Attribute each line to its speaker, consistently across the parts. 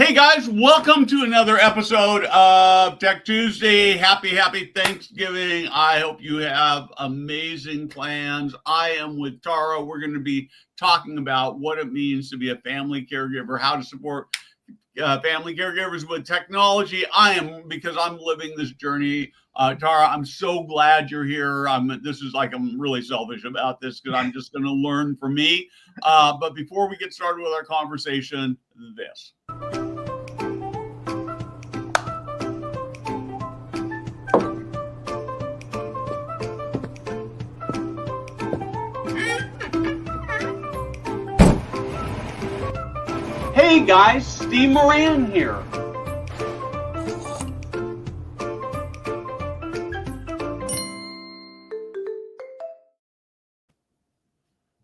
Speaker 1: Hey guys, welcome to another episode of Tech Tuesday. Happy Thanksgiving. I hope you have amazing plans. I am with Tara. We're going to be talking about what it means to be a family caregiver, how to support family caregivers with technology. Because I'm living this journey. Tara, I'm so glad you're here. I'm really selfish about this because I'm just going to learn from me. But before we get started with our conversation, this. Hey guys, Steve Moran here.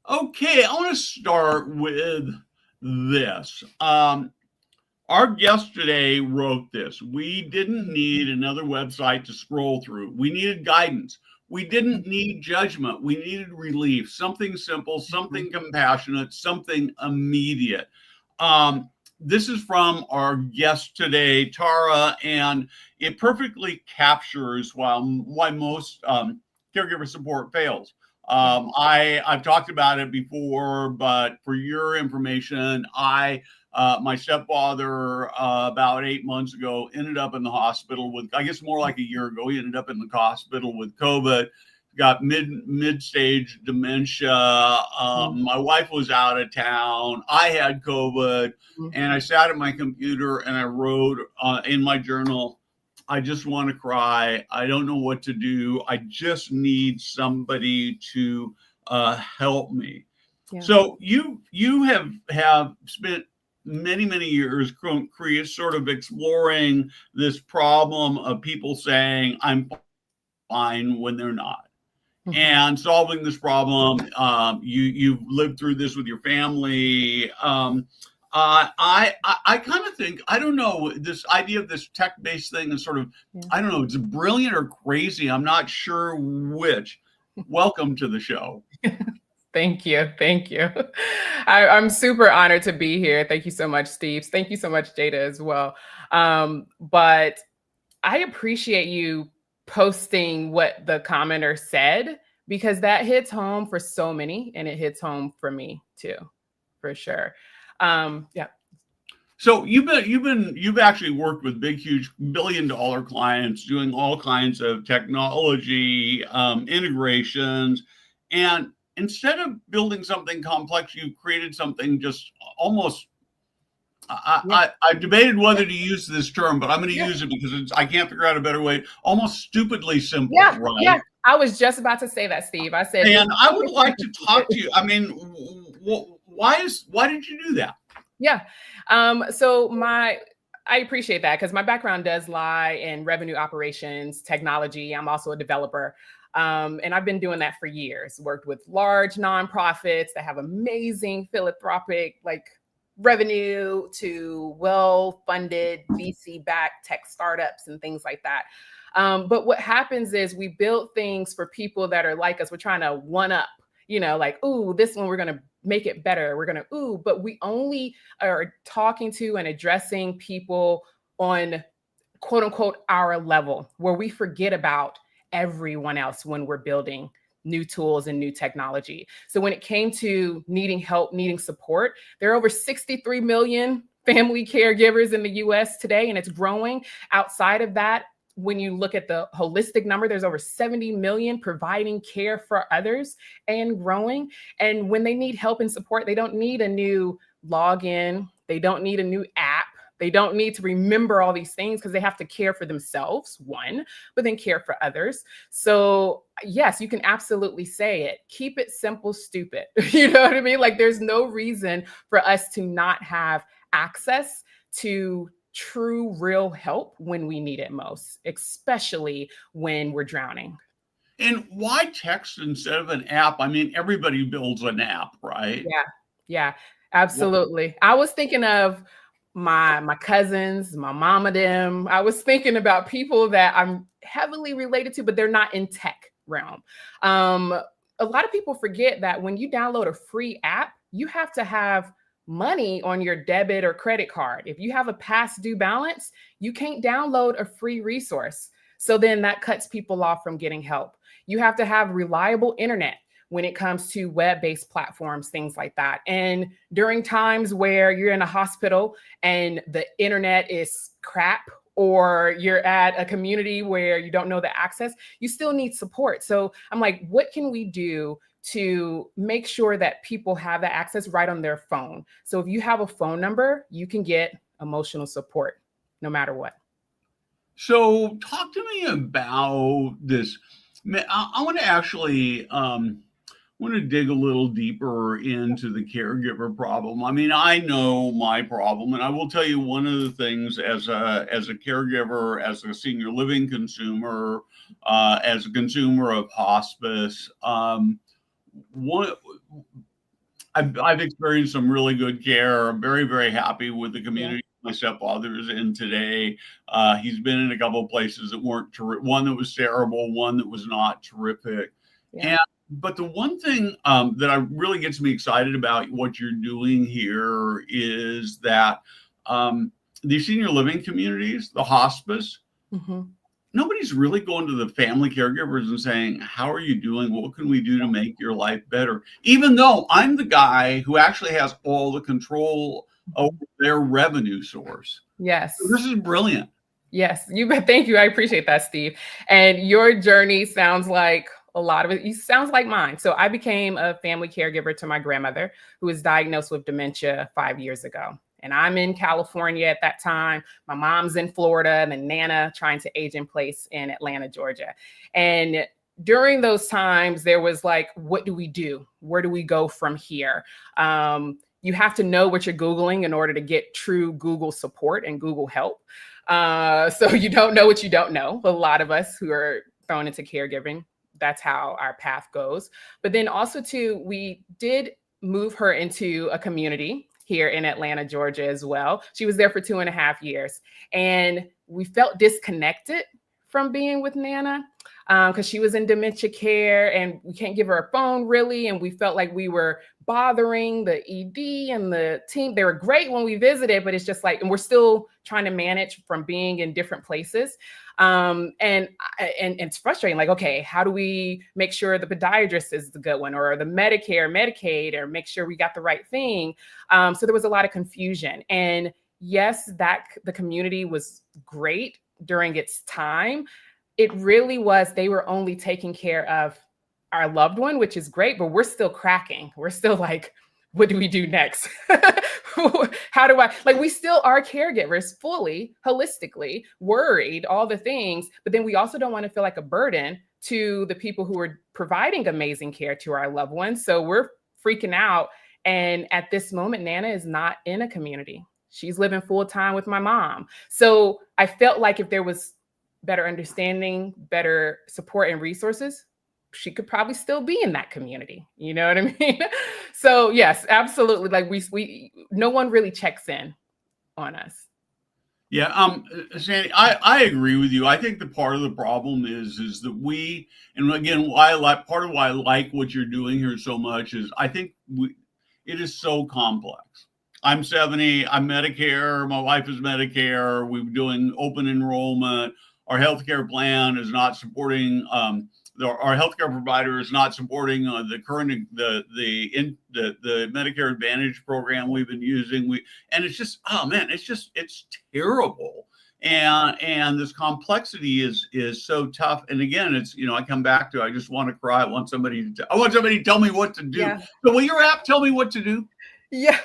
Speaker 1: Okay, I want to start with this. Our guest today wrote this. We didn't need another website to scroll through. We needed guidance. We didn't need judgment. We needed relief, something simple, something compassionate, something immediate. This is from our guest today, Tara, and it perfectly captures why most caregiver support fails. I've talked about it before, but for your information, my stepfather, about 8 months ago, ended up in the hospital with, I guess more like a year ago, he ended up in the hospital with COVID, got mid-stage dementia. My wife was out of town. I had COVID, and I sat at my computer and I wrote in my journal, I just want to cry. I don't know what to do. I just need somebody to help me. Yeah. So you have spent many years sort of exploring this problem of people saying I'm fine when they're not. And solving this problem, you've lived through this with your family. I kind of think, I don't know, this idea of this tech-based thing is sort of, I don't know, it's brilliant or crazy. I'm not sure which. Welcome to the show.
Speaker 2: Thank you. I'm super honored to be here. Thank you so much, Steve. Thank you so much, Jada, as well. But I appreciate you posting what the commenter said, because that hits home for so many, and it hits home for me too, for sure. Yeah.
Speaker 1: So you've actually worked with big, huge billion-dollar clients doing all kinds of technology integrations, and instead of building something complex, you created something just almost. I debated whether to use this term, but I'm going to use it because I can't figure out a better way. Almost stupidly simple, right?
Speaker 2: Yeah, I was just about to say that, Steve. I said,
Speaker 1: and I would like to talk to you. I mean, why did you do that?
Speaker 2: Yeah. So I appreciate that, because my background does lie in revenue operations, technology. I'm also a developer. And I've been doing that for years, worked with large nonprofits that have amazing philanthropic, revenue, to well-funded VC-backed tech startups and things like that. But what happens is we build things for people that are like us. We're trying to one up, ooh, this one, we're going to make it better. But we only are talking to and addressing people on quote unquote our level, where we forget about everyone else when we're building new tools and new technology. So when it came to needing help, needing support, there are over 63 million family caregivers in the US today, and it's growing. Outside of that, when you look at the holistic number, there's over 70 million providing care for others and growing. And when they need help and support, they don't need a new login. They don't need a new app. They don't need to remember all these things, because they have to care for themselves, one, but then care for others. So yes, you can absolutely say it. Keep it simple, stupid. You know what I mean? There's no reason for us to not have access to true, real help when we need it most, especially when we're drowning.
Speaker 1: And why text instead of an app? I mean, everybody builds an app, right?
Speaker 2: Yeah, absolutely. I was thinking of my cousins, my mama, them. I was thinking about people that I'm heavily related to, but they're not in tech realm. A lot of people forget that when you download a free app, you have to have money on your debit or credit card. If you have a past due balance, you can't download a free resource. So then that cuts people off from getting help. You have to have reliable internet when it comes to web-based platforms, things like that. And during times where you're in a hospital and the internet is crap, or you're at a community where you don't know the access, you still need support. So I'm like, what can we do to make sure that people have the access right on their phone? So if you have a phone number, you can get emotional support no matter what.
Speaker 1: So talk to me about this. I want to actually want to dig a little deeper into the caregiver problem. I mean, I know my problem, and I will tell you one of the things as a caregiver, as a senior living consumer, as a consumer of hospice, one. I've experienced some really good care. I'm very, very happy with the community my stepfather is in today. He's been in a couple of places that weren't one that was terrible, one that was not terrific.
Speaker 2: Yeah.
Speaker 1: But the one thing that really gets me excited about what you're doing here is that these senior living communities, the hospice, nobody's really going to the family caregivers and saying, how are you doing? What can we do to make your life better? Even though I'm the guy who actually has all the control over their revenue source.
Speaker 2: Yes.
Speaker 1: So this is brilliant.
Speaker 2: Yes, thank you. I appreciate that, Steve. And your journey sounds like a lot of it sounds like mine. So I became a family caregiver to my grandmother, who was diagnosed with dementia 5 years ago. And I'm in California at that time. My mom's in Florida, and then Nana trying to age in place in Atlanta, Georgia. And during those times, there was like, what do we do? Where do we go from here? You have to know what you're Googling in order to get true Google support and Google help. So you don't know what you don't know. A lot of us who are thrown into caregiving, that's how our path goes. But then also too, we did move her into a community here in Atlanta, Georgia as well. She was there for 2.5 years. And we felt disconnected from being with Nana because she was in dementia care and we can't give her a phone really. And we felt like we were bothering the ED and the team. They were great when we visited, but it's just like, and we're still trying to manage from being in different places. And it's frustrating. Like, okay, how do we make sure the podiatrist is the good one, or the Medicare, Medicaid, or make sure we got the right thing? So there was a lot of confusion. And yes, the community was great during its time. It really was, they were only taking care of our loved one, which is great, but we're still cracking. We're still like, what do we do next? How do we still are caregivers fully, holistically, worried, all the things, but then we also don't want to feel like a burden to the people who are providing amazing care to our loved ones. So we're freaking out. And at this moment, Nana is not in a community. She's living full time with my mom. So I felt like if there was better understanding, better support and resources, she could probably still be in that community. You know what I mean? So yes, absolutely. Like we no one really checks in on us.
Speaker 1: Yeah, Sandy, I agree with you. I think the part of the problem is that we, and again, part of why I like what you're doing here so much is I think it is so complex. I'm 70, I'm Medicare, my wife is Medicare, we're doing open enrollment, our healthcare plan is not supporting, our healthcare provider is not supporting the current the Medicare Advantage program we've been using. And it's just, oh man, it's terrible. And this complexity is so tough. And again, it's, I come back to, I just want to cry. I want somebody to tell me what to do. Yeah. So will your app tell me what to do?
Speaker 2: Yeah.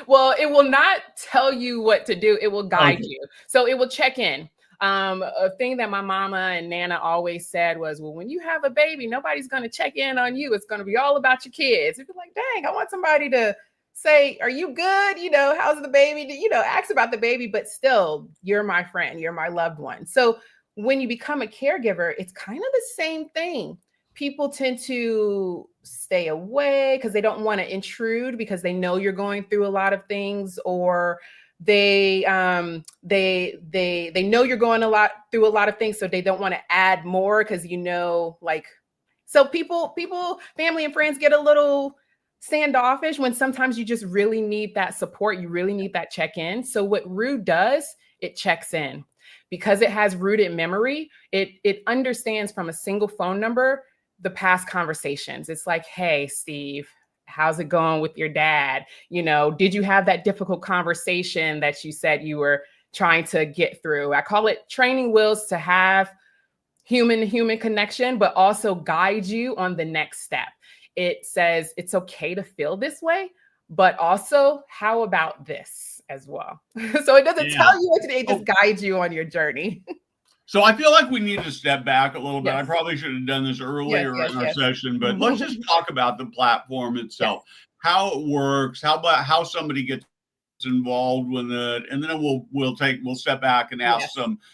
Speaker 2: Well, it will not tell you what to do. It will guide you. So it will check in. A thing that my mama and Nana always said was, well, when you have a baby, nobody's going to check in on you. It's going to be all about your kids. You'd be like, dang, I want somebody to say, are you good? How's the baby? Ask about the baby, but still, you're my friend. You're my loved one. So when you become a caregiver, it's kind of the same thing. People tend to stay away because they don't want to intrude because they know you're going through a lot of things, or they know you're going through a lot of things, so they don't want to add more because so people, family and friends get a little standoffish when sometimes you just really need that support. You really need that check-in. So what Root does, it checks in. Because it has rooted memory, it understands from a single phone number the past conversations. It's like, hey, Steve, how's it going with your dad? Did you have that difficult conversation that you said you were trying to get through? I call it training wheels to have human connection, but also guide you on the next step. It says it's okay to feel this way, but also, how about this as well? So it doesn't tell you what to do, it just guides you on your journey.
Speaker 1: So I feel like we need to step back a little bit.
Speaker 2: Yes.
Speaker 1: I probably should have done this earlier in our session, but let's just talk about the platform itself, how it works, how somebody gets involved with it, and then we'll step back and ask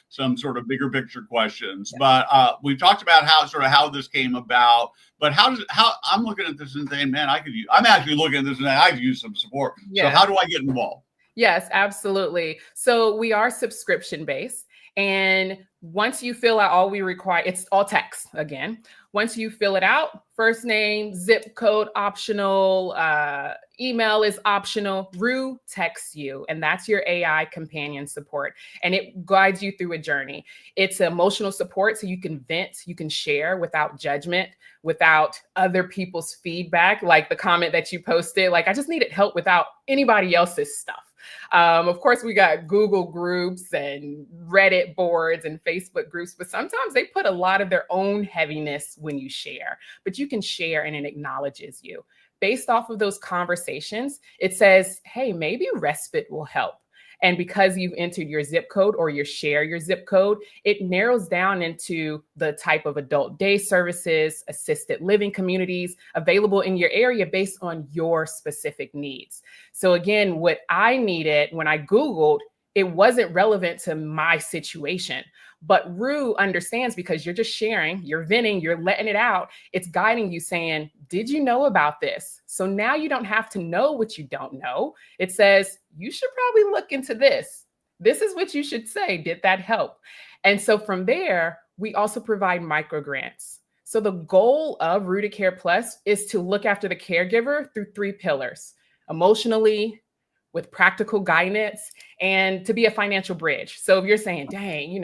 Speaker 1: some sort of bigger picture questions. But we've talked about how this came about. But how I'm looking at this and saying, man, I'm actually looking at this and I could use some support. So how do I get involved?
Speaker 2: Yes, absolutely. So we are subscription based. And once you fill out all we require, it's all text again. Once you fill it out, first name, zip code optional, email is optional. Rue texts you, and that's your AI companion support. And it guides you through a journey. It's emotional support, so you can vent, you can share without judgment, without other people's feedback, like the comment that you posted. Like, I just needed help without anybody else's stuff. Of course, we got Google groups and Reddit boards and Facebook groups, but sometimes they put a lot of their own heaviness when you share, but you can share and it acknowledges you. Based off of those conversations, it says, hey, maybe respite will help. And because you've entered your zip code or you share your zip code, it narrows down into the type of adult day services, assisted living communities available in your area based on your specific needs. So again, what I needed when I Googled, it wasn't relevant to my situation. But Rue understands, because you're just sharing, you're venting, you're letting it out. It's guiding you saying, did you know about this? So now you don't have to know what you don't know. It says, you should probably look into this. This is what you should say. Did that help? And so from there, we also provide micro grants. So the goal of RootedCare Plus is to look after the caregiver through 3 pillars: emotionally, with practical guidance, and to be a financial bridge. So if you're saying, dang,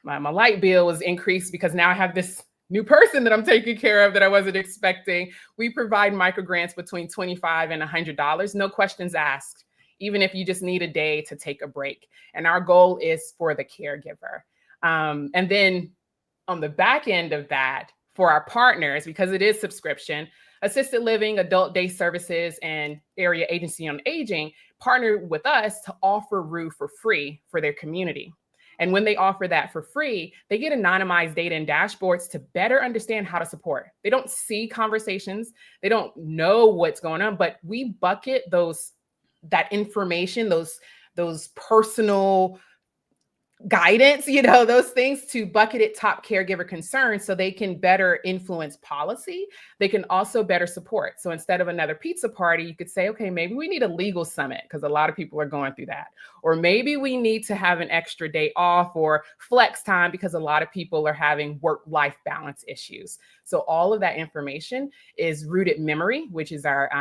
Speaker 2: my light bill was increased because now I have this new person that I'm taking care of that I wasn't expecting, we provide micro grants between $25 and $100, no questions asked, even if you just need a day to take a break. And our goal is for the caregiver. And then on the back end of that, for our partners, because it is subscription, assisted living, adult day services, and area agency on aging partner with us to offer Rue for free for their community. And when they offer that for free, they get anonymized data and dashboards to better understand how to support. They don't see conversations. They don't know what's going on, but we bucket that information, those personal guidance, those things, to bucketed top caregiver concerns so they can better influence policy. They can also better support. So instead of another pizza party, you could say, okay, maybe we need a legal summit because a lot of people are going through that. Or maybe we need to have an extra day off or flex time because a lot of people are having work-life balance issues. So all of that information is rooted memory, which is our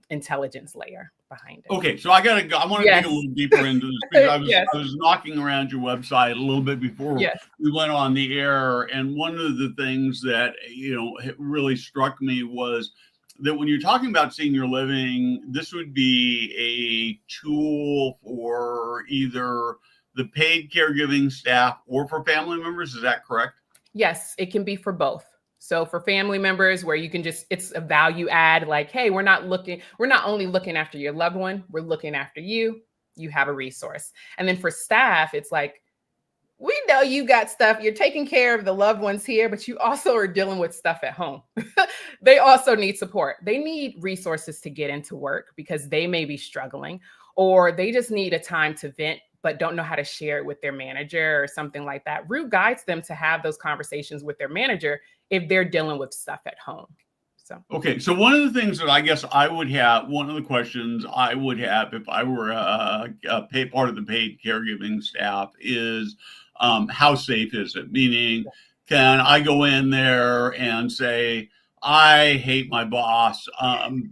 Speaker 2: intelligence layer behind it.
Speaker 1: Okay, so I want to dig a little deeper into this because I was knocking around your website a little bit before we went on the air, and one of the things that really struck me was that when you're talking about senior living, this would be a tool for either the paid caregiving staff or for family members. Is that correct? Yes,
Speaker 2: it can be for both. So for family members, where you can it's a value add, like, hey, we're not only looking after your loved one, we're looking after you. You have a resource. And then for staff, it's like, we know you got stuff. You're taking care of the loved ones here, but you also are dealing with stuff at home. They also need support. They need resources to get into work because they may be struggling, or they just need a time to vent, but don't know how to share it with their manager or something like that. Root guides them to have those conversations with their manager if they're dealing with stuff at home.
Speaker 1: Okay, so one of the things that I guess one of the questions I would have if I were part of the paid caregiving staff is, how safe is it? Meaning, can I go in there and say, I hate my boss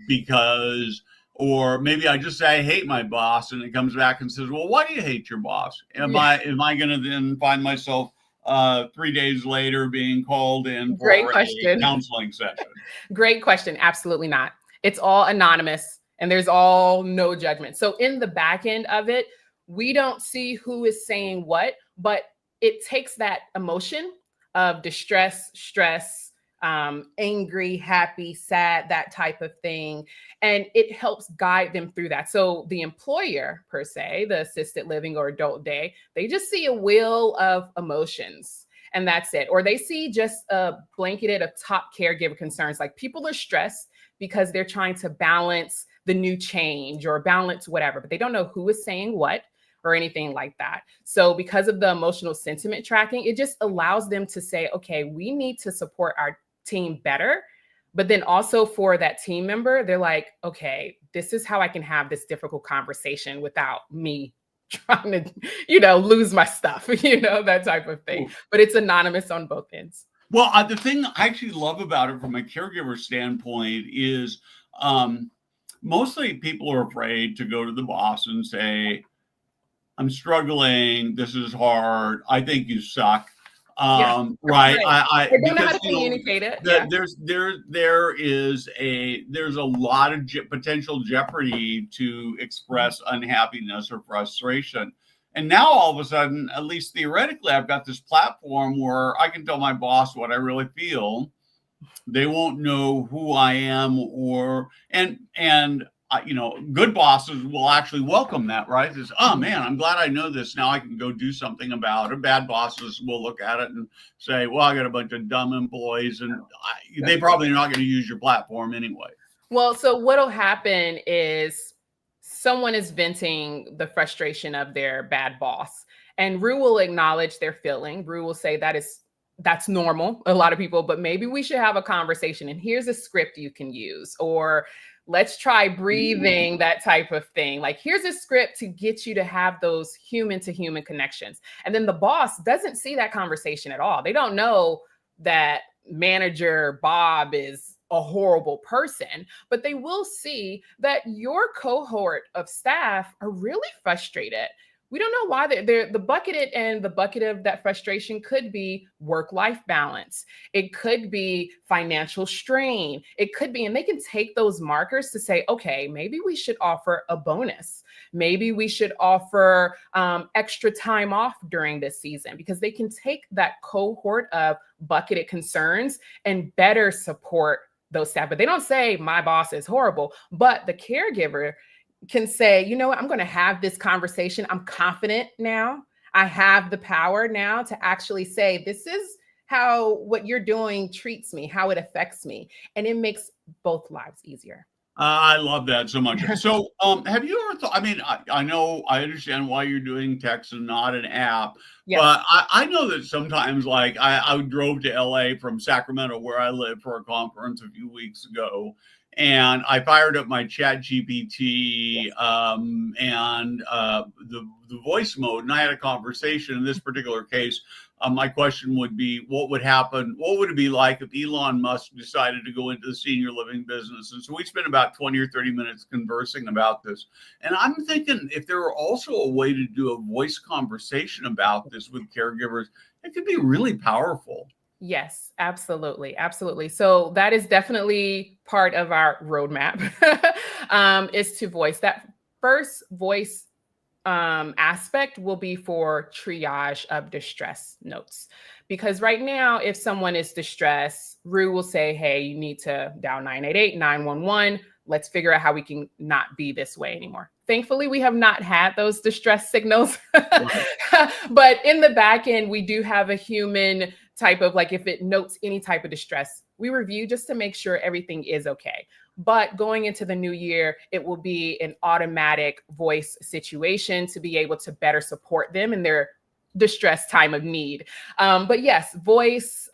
Speaker 1: because, or maybe I just say I hate my boss, and it comes back and says, well, why do you hate your boss? Am I going to then find myself 3 days later being called in
Speaker 2: Great
Speaker 1: for a
Speaker 2: question.
Speaker 1: counseling session?
Speaker 2: Great question. Absolutely not. It's all anonymous and there's all no judgment. So in the back end of it, we don't see who is saying what, but it takes that emotion of distress, stress, angry, happy, sad, that type of thing. And it helps guide them through that. So the employer, per se, the assisted living or adult day, they just see a wheel of emotions and that's it. Or they see just a blanketed of top caregiver concerns, like people are stressed because they're trying to balance the new change or balance whatever, but they don't know who is saying what or anything like that. So because of the emotional sentiment tracking, it just allows them to say, okay, we need to support our team better. But then also for that team member, they're like, okay, this is how I can have this difficult conversation without me trying to, lose my stuff, that type of thing. But it's anonymous on both ends.
Speaker 1: Well, the thing I actually love about it from a caregiver standpoint is mostly people are afraid to go to the boss and say, I'm struggling. This is hard. I think you suck. Right.
Speaker 2: I don't know how to communicate it.
Speaker 1: There's a lot of potential jeopardy to express unhappiness or frustration. And now all of a sudden, at least theoretically, I've got this platform where I can tell my boss what I really feel. They won't know who I am, and good bosses will actually welcome that, right? It's, oh man, I'm glad I know this. Now I can go do something about it. Bad bosses will look at it and say, well, I got a bunch of dumb employees, and they probably are not going to use your platform anyway.
Speaker 2: Well, so what'll happen is someone is venting the frustration of their bad boss, and Rue will acknowledge their feeling. Rue will say that's normal, a lot of people, but maybe we should have a conversation, and here's a script you can use, or let's try breathing, that type of thing. Like, here's a script to get you to have those human to human connections. And then the boss doesn't see that conversation at all. They don't know that manager Bob is a horrible person, but they will see that your cohort of staff are really frustrated. We don't know why they're the bucketed, and the bucket of that frustration could be work-life balance. It could be financial strain. It could be, and they can take those markers to say, okay, maybe we should offer a bonus. Maybe we should offer extra time off during this season, because they can take that cohort of bucketed concerns and better support those staff. But they don't say my boss is horrible, but the caregiver can say, you know what, I'm going to have this conversation. I'm confident now. I have the power now to actually say, this is how what you're doing treats me, how it affects me. And it makes both lives easier.
Speaker 1: I love that so much. So have you ever thought, I mean, I know, I understand why you're doing text and not an app, yes. But I know that sometimes, like I drove to LA from Sacramento, where I live, for a conference a few weeks ago. And I fired up my Chat GPT and the voice mode, and I had a conversation. In this particular case, my question would be, what would happen? What would it be like if Elon Musk decided to go into the senior living business? And so we spent about 20 or 30 minutes conversing about this. And I'm thinking, if there were also a way to do a voice conversation about this with caregivers, it could be really powerful.
Speaker 2: Yes, absolutely. Absolutely. So that is definitely part of our roadmap, is to voice. That first voice aspect will be for triage of distress notes. Because right now, if someone is distressed, Rue will say, hey, you need to dial 988, 911. Let's figure out how we can not be this way anymore. Thankfully, we have not had those distress signals. Right. But in the back end, we do have a human type of, like, if it notes any type of distress, we review just to make sure everything is okay. But going into the new year, it will be an automatic voice situation to be able to better support them in their distress time of need. But yes, voice,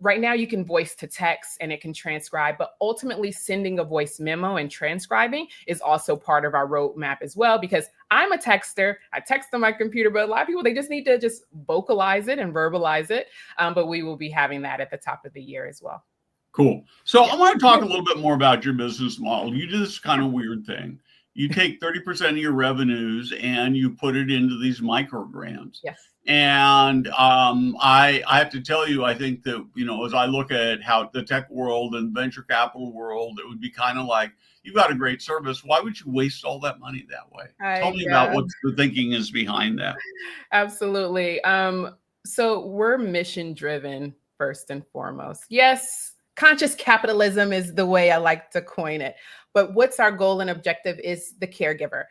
Speaker 2: right now you can voice to text and it can transcribe, but ultimately sending a voice memo and transcribing is also part of our roadmap as well, because I'm a texter. I text on my computer, but a lot of people, they just need to just vocalize it and verbalize it. But we will be having that at the top of the year as well.
Speaker 1: Cool. So
Speaker 2: Yeah.
Speaker 1: I want to talk a little bit more about your business model. You do this kind of weird thing. You take 30% of your revenues and you put it into these micro grants.
Speaker 2: Yes.
Speaker 1: And I have to tell you, I think that, as I look at how the tech world and venture capital world, it would be kind of like, you've got a great service. Why would you waste all that money that way? Tell me about what the thinking is behind that.
Speaker 2: Absolutely. So we're mission driven first and foremost. Yes, conscious capitalism is the way I like to coin it. But what's our goal and objective is the caregiver.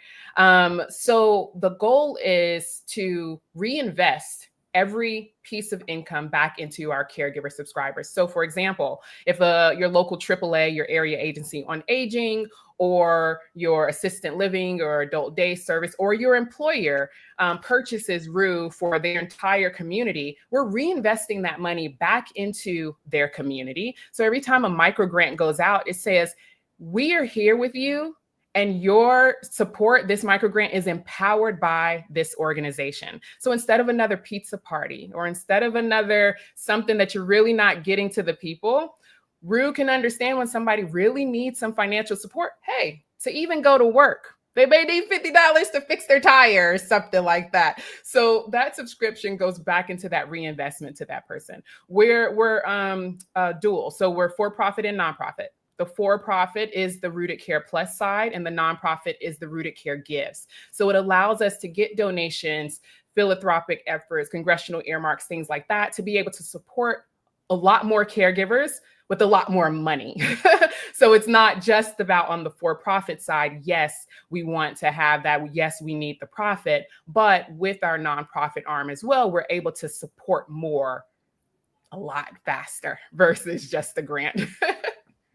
Speaker 2: So the goal is to reinvest every piece of income back into our caregiver subscribers. So for example, if your local AAA, your area agency on aging, or your assistant living or adult day service, or your employer purchases Roo for their entire community, we're reinvesting that money back into their community. So every time a micro grant goes out, it says, we are here with you, and your support, this micro grant, is empowered by this organization. So instead of another pizza party, or instead of another something that you're really not getting to the people, Roo can understand when somebody really needs some financial support, hey, to even go to work. They may need $50 to fix their tire or something like that. So that subscription goes back into that reinvestment to that person. We're dual. So we're for-profit and nonprofit. The for-profit is the RootedCare Plus side, and the nonprofit is the RootedCare Gives. So it allows us to get donations, philanthropic efforts, congressional earmarks, things like that, to be able to support a lot more caregivers with a lot more money. So it's not just about on the for-profit side. Yes, we want to have that. Yes, we need the profit, but with our nonprofit arm as well, we're able to support more a lot faster versus just the grant.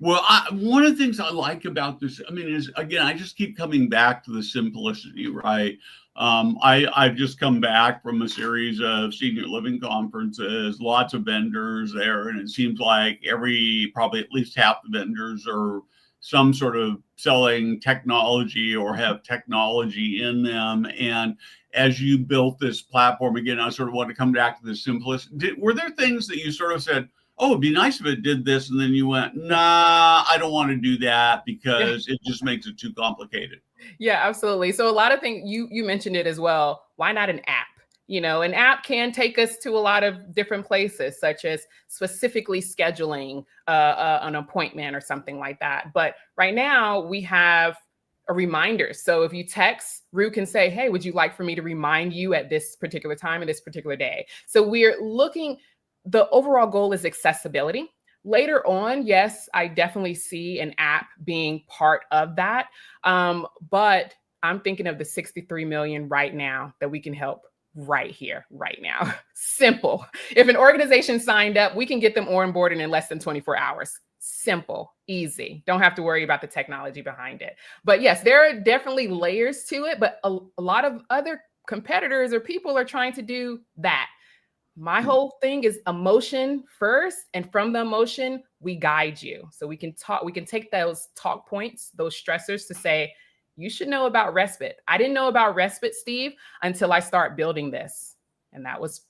Speaker 1: Well, one of the things I like about this, is, again, I just keep coming back to the simplicity, right? I've just come back from a series of senior living conferences, lots of vendors there, and it seems like probably at least half the vendors are some sort of selling technology or have technology in them. And as you built this platform, again, I sort of want to come back to the simplicity. Were there things that you sort of said, oh, it'd be nice if it did this, and then you went, nah, I don't want to do that because it just makes it too complicated?
Speaker 2: Yeah, absolutely. So a lot of things, you mentioned it as well. Why not an app? An app can take us to a lot of different places, such as specifically scheduling an appointment or something like that. But right now we have a reminder. So if you text, Roo can say, hey, would you like for me to remind you at this particular time and this particular day? So the overall goal is accessibility. Later on, yes, I definitely see an app being part of that. But I'm thinking of the 63 million right now that we can help right here, right now. Simple. If an organization signed up, we can get them onboarded in less than 24 hours. Simple, easy. Don't have to worry about the technology behind it. But yes, there are definitely layers to it, but a lot of other competitors or people are trying to do that. My whole thing is emotion first, and from the emotion, we guide you. So we can take those talk points, those stressors, to say, you should know about respite. I didn't know about respite, Steve, until I start building this. And that was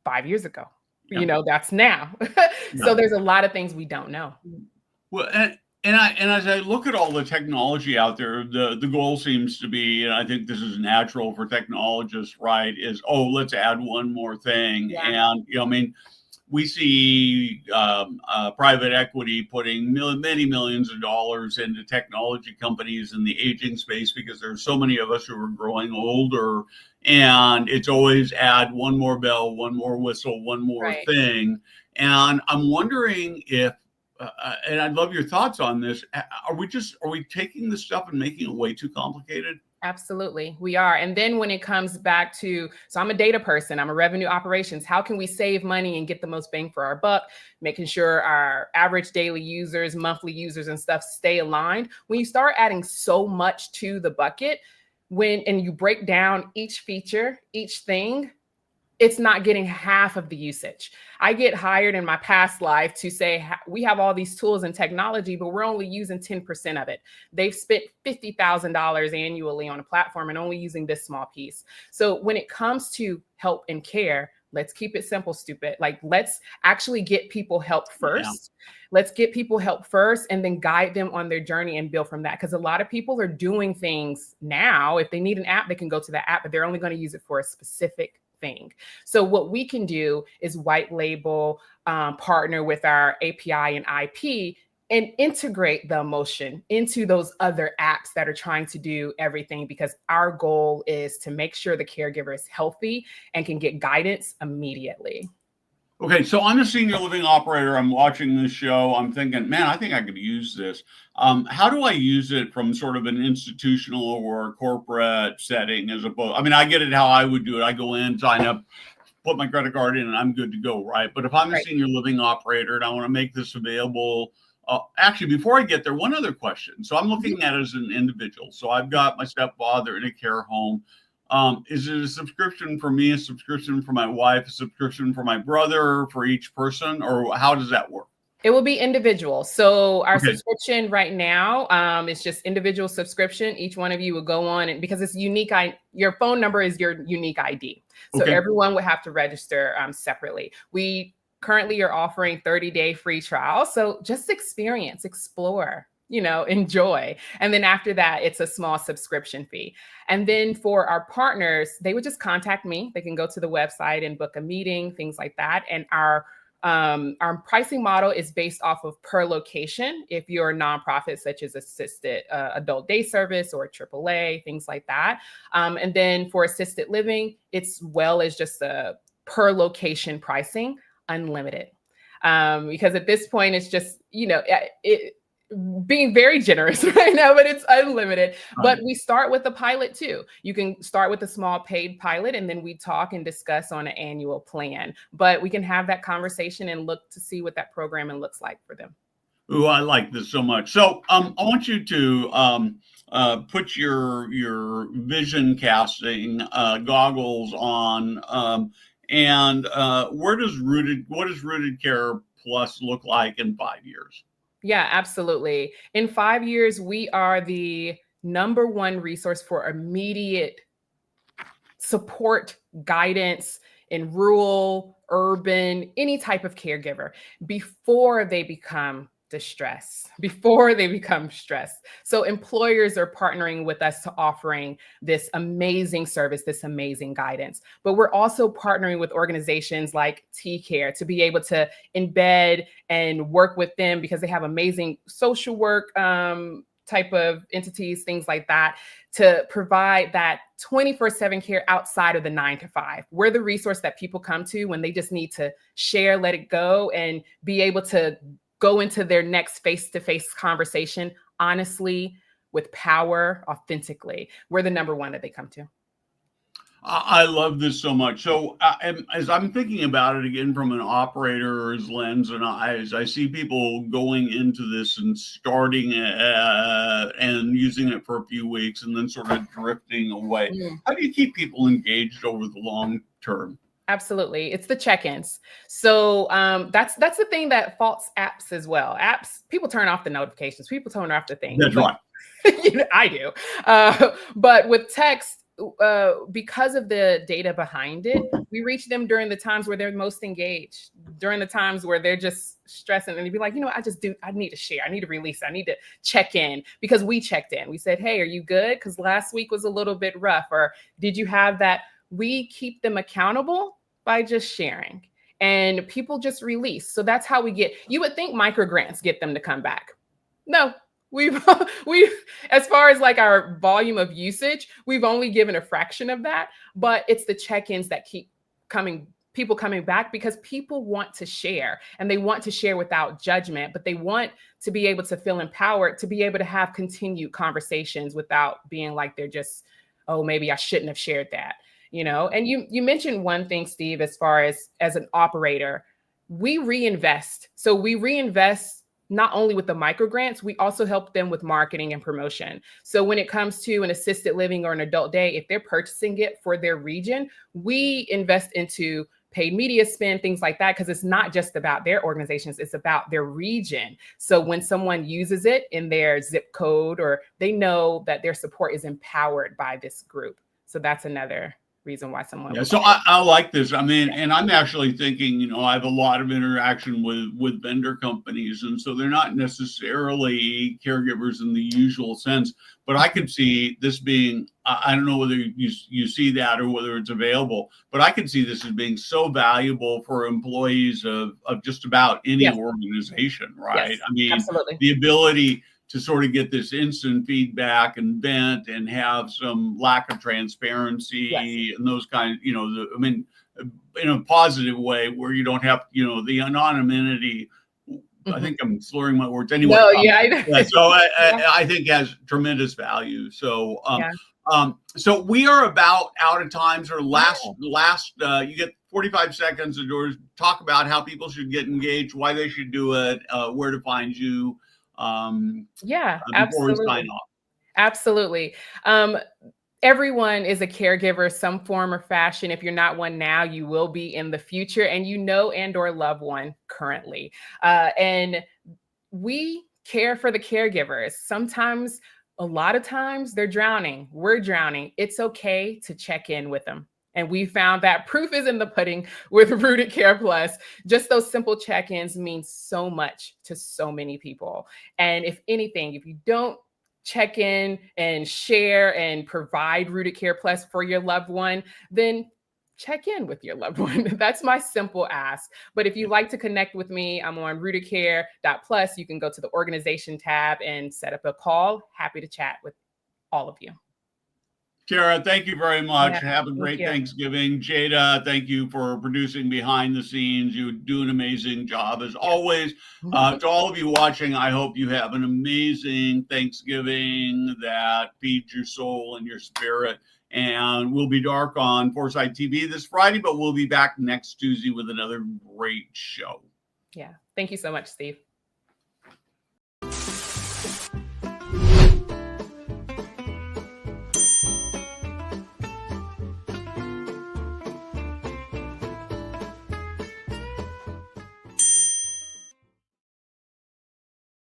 Speaker 2: 5 years ago.
Speaker 1: Yeah.
Speaker 2: That's now. So there's a lot of things we don't know.
Speaker 1: Well, and as I look at all the technology out there, the goal seems to be, and I think this is natural for technologists, right, is, let's add one more thing.
Speaker 2: Yeah.
Speaker 1: And, we see private equity putting many millions of dollars into technology companies in the aging space because there's so many of us who are growing older, and it's always add one more bell, one more whistle, one more thing. And I'm wondering if, and I'd love your thoughts on this. Are we taking this stuff and making it way too complicated?
Speaker 2: Absolutely, we are. And then when it comes back to, so I'm a data person, I'm a revenue operations. How can we save money and get the most bang for our buck? Making sure our average daily users, monthly users and stuff stay aligned. When you start adding so much to the bucket, and you break down each feature, each thing, it's not getting half of the usage. I get hired in my past life to say, we have all these tools and technology, but we're only using 10% of it. They've spent $50,000 annually on a platform and only using this small piece. So when it comes to help and care, Let's keep it simple, stupid. Like, let's actually get people help first.
Speaker 1: Yeah.
Speaker 2: Let's get people help first and then guide them on their journey and build from that. Because a lot of people are doing things now. If they need an app, they can go to the app, but they're only going to use it for a specific thing. So what we can do is white label, partner with our API and IP, and integrate the emotion into those other apps that are trying to do everything, because our goal is to make sure the caregiver is healthy and can get guidance immediately.
Speaker 1: Okay, so I'm a senior living operator. I'm watching this show. I'm thinking, man, I think I could use this. How do I use it from sort of an institutional or corporate setting as opposed? I mean, I get it how I would do it. I go in, sign up, put my credit card in, and I'm good to go, right? But if I'm a senior living operator and I want to make this available, actually, before I get there, one other question. So I'm looking at it as an individual. So I've got my stepfather in a care home. Is it a subscription for me, a subscription for my wife, a subscription for my brother, for each person, or how does that work?
Speaker 2: It will be individual. So our subscription right now is just individual subscription. Each one of you will go on, and because it's unique, your phone number is your unique ID. So everyone would have to register separately. We currently are offering 30-day free trial. So just experience, explore, enjoy. And then after that, it's a small subscription fee. And then for our partners, they would just contact me. They can go to the website and book a meeting, things like that. And our pricing model is based off of per location. If you're a nonprofit, such as assisted adult day service or AAA, things like that. And then for assisted living, it's well as just a per location pricing, unlimited. Because at this point, it's just, being very generous right now, but it's unlimited. But we start with a pilot too. You can start with a small paid pilot, and then we talk and discuss on an annual plan. But we can have that conversation and look to see what that programming looks like for them.
Speaker 1: Ooh, I like this so much. So I want you to put your vision casting goggles on, and what does RootedCare Plus look like in 5 years?
Speaker 2: Yeah, absolutely. In 5 years, we are the #1 resource for immediate support, guidance in rural, urban, any type of caregiver before they become distressed, before they become stressed. So employers are partnering with us to offering this amazing service, this amazing guidance. But we're also partnering with organizations like T-Care to be able to embed and work with them, because they have amazing social work type of entities, things like that, to provide that 24/7 care outside of the 9 to 5. We're the resource that people come to when they just need to share, let it go, and be able to go into their next face-to-face conversation honestly, with power, authentically. We're the #1 that they come to.
Speaker 1: I love this so much. So as I'm thinking about it again from an operator's lens and eyes, I see people going into this and starting and using it for a few weeks and then sort of drifting away. How do you keep people engaged over the long term?
Speaker 2: Absolutely. It's the check-ins. So that's the thing that faults apps as well. Apps, people turn off the notifications. People turn off the things.
Speaker 1: That's right.
Speaker 2: I do. But with text, because of the data behind it, we reach them during the times where they're most engaged, during the times where they're just stressing, and they'd be like, I need to share. I need to release. I need to check in, because we checked in. We said, hey, are you good? Because last week was a little bit rough. Or did you have that? We keep them accountable by just sharing, and people just release. So that's how you would think micro grants get them to come back. No, we've as far as like our volume of usage, we've only given a fraction of that, but it's the check-ins that keep people coming back, because people want to share, and they want to share without judgment, but they want to be able to feel empowered, to be able to have continued conversations without being like they're just, oh, maybe I shouldn't have shared that. And you mentioned one thing, Steve, as far as an operator, we reinvest. So we reinvest not only with the micro grants, we also help them with marketing and promotion. So when it comes to an assisted living or an adult day, if they're purchasing it for their region, we invest into paid media spend, things like that, because it's not just about their organizations, it's about their region. So when someone uses it in their zip code, or they know that their support is empowered by this group. So that's another reason why someone
Speaker 1: Yeah,
Speaker 2: would
Speaker 1: so
Speaker 2: buy it.
Speaker 1: I like this. I mean, and I'm actually thinking, you know, I have a lot of interaction with vendor companies, and so they're not necessarily caregivers in the usual sense. But I could see this being, I don't know whether you see that or whether it's available, but I could see this as being so valuable for employees of just about any
Speaker 2: Yes,
Speaker 1: organization, right?
Speaker 2: yes,
Speaker 1: I mean,
Speaker 2: absolutely.
Speaker 1: the ability to sort of get this instant feedback and vent and have some lack of
Speaker 2: Yes.
Speaker 1: transparency and those kind, you know, I mean, in a positive way where you don't have, you know, the anonymity. I
Speaker 2: Mhm.
Speaker 1: think I'm slurring my words anyway.
Speaker 2: No, yeah, I know.
Speaker 1: Yeah, so
Speaker 2: Yeah,
Speaker 1: I think has tremendous value. So,
Speaker 2: yeah.
Speaker 1: so we are about out of time. So
Speaker 2: Yeah.
Speaker 1: you get 45 seconds to talk about how people should get engaged, why they should do it, where to find you.
Speaker 2: Yeah,
Speaker 1: Before we sign
Speaker 2: absolutely.
Speaker 1: off.
Speaker 2: Absolutely. Um, Everyone is a caregiver, some form or fashion. If you're not one now, you will be in the future, and you know and or love one currently. And we care for the caregivers. Sometimes, a lot of times, they're drowning. We're drowning. It's okay to check in with them. And we found that proof is in the pudding with Rooted Care Plus. Just those simple check-ins mean so much to so many people. And if anything, if you don't check in and share and provide Rooted Care Plus for your loved one, then check in with your loved one. That's my simple ask. But if you'd like to connect with me, I'm on rootedcare.plus. You can go to the organization tab and set up a call. Happy to chat with all of you.
Speaker 1: Tara, thank you very
Speaker 2: Yeah,
Speaker 1: much. Have a
Speaker 2: thank
Speaker 1: great
Speaker 2: you.
Speaker 1: Thanksgiving. Jada, thank you for producing behind the scenes. You do an amazing job as
Speaker 2: Yes.
Speaker 1: always. To all of you watching, I hope you have an amazing Thanksgiving that feeds your soul and your spirit. And we'll be dark on Foresight TV this Friday, but we'll be back next Tuesday with another great show.
Speaker 2: Yeah. Thank you so much, Steve.